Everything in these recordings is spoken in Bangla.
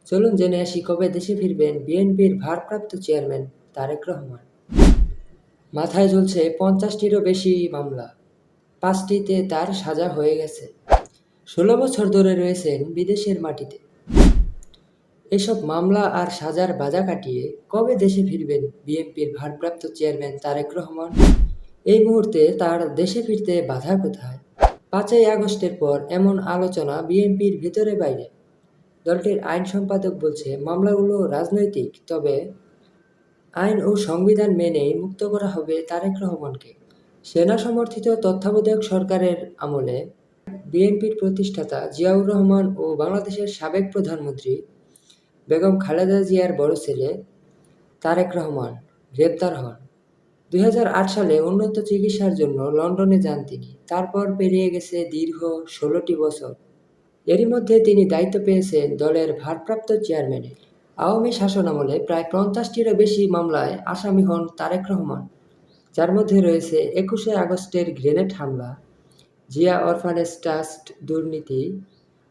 চলুন জেনে আসি কবে দেশে ফিরবেন বিএনপির ভারপ্রাপ্ত চেয়ারম্যান তারেক রহমান। মাথায় ঝুলছে ৫০টিরও বেশি মামলা, ৫টিতে তার সাজা হয়ে গেছে। ১৬ বছর ধরে রয়েছেন বিদেশের মাটিতে। এসব মামলা আর সাজার বাধা কাটিয়ে কবে দেশে ফিরবেন বিএনপির ভারপ্রাপ্ত চেয়ারম্যান তারেক রহমান? এই মুহূর্তে তার দেশে ফিরতে বাধা কোথায়? ৫ই আগস্টের পর এমন আলোচনা বিএনপির ভেতরে বাইরে। দলটির আইন সম্পাদক বলছে, মামলাগুলো রাজনৈতিক, তবে আইন ও সংবিধান মেনেই মুক্ত করা হবে তারেক রহমানকে। সেনা সমর্থিত তত্ত্বাবধায়ক সরকারের আমলে বিএনপির প্রতিষ্ঠাতা জিয়াউর রহমান ও বাংলাদেশের সাবেক প্রধানমন্ত্রী বেগম খালেদা জিয়ার বড় ছেলে তারেক রহমান গ্রেপ্তার হন। ২০০৮ সালে উন্নত চিকিৎসার জন্য লন্ডনে যান তিনি। তারপর পেরিয়ে গেছে দীর্ঘ ১৬টি বছর। এরই মধ্যে তিনি দায়িত্ব পেয়েছেন দলের ভারপ্রাপ্ত চেয়ারম্যানের। আওয়ামী শাসনামলে প্রায় ৫০টিরও বেশি মামলায় আসামি হন তারেক রহমান, যার মধ্যে রয়েছে ২১শে আগস্টের গ্রেনেড হামলা, জিয়া অরফানেজ ট্রাস্ট দুর্নীতি,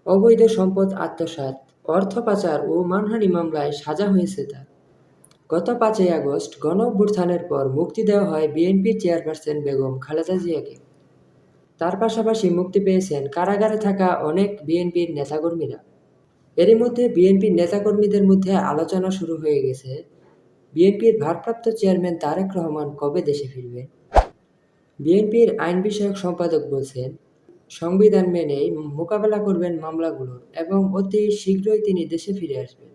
অবৈধ সম্পদ আত্মসাৎ, অর্থ পাচার ও মানহানি মামলায় সাজা হয়েছে তার। গত ৫ই আগস্ট গণঅভ্যুত্থানের পর মুক্তি দেওয়া হয় বিএনপির চেয়ারপারসন বেগম খালেদা জিয়াকে। তার পাশাপাশি মুক্তি পেয়েছেন কারাগারে থাকা অনেক বিএনপির নেতাকর্মীরা। এরই মধ্যে বিএনপির নেতাকর্মীদের মধ্যে আলোচনা শুরু হয়ে গেছে, বিএনপির ভারপ্রাপ্ত চেয়ারম্যান তারেক রহমান কবে দেশে ফিরবেন। বিএনপির আইন বিষয়ক সম্পাদক বলছেন, সংবিধান মেনেই মোকাবেলা করবেন মামলাগুলোর এবং অতি শীঘ্রই তিনি দেশে ফিরে আসবেন।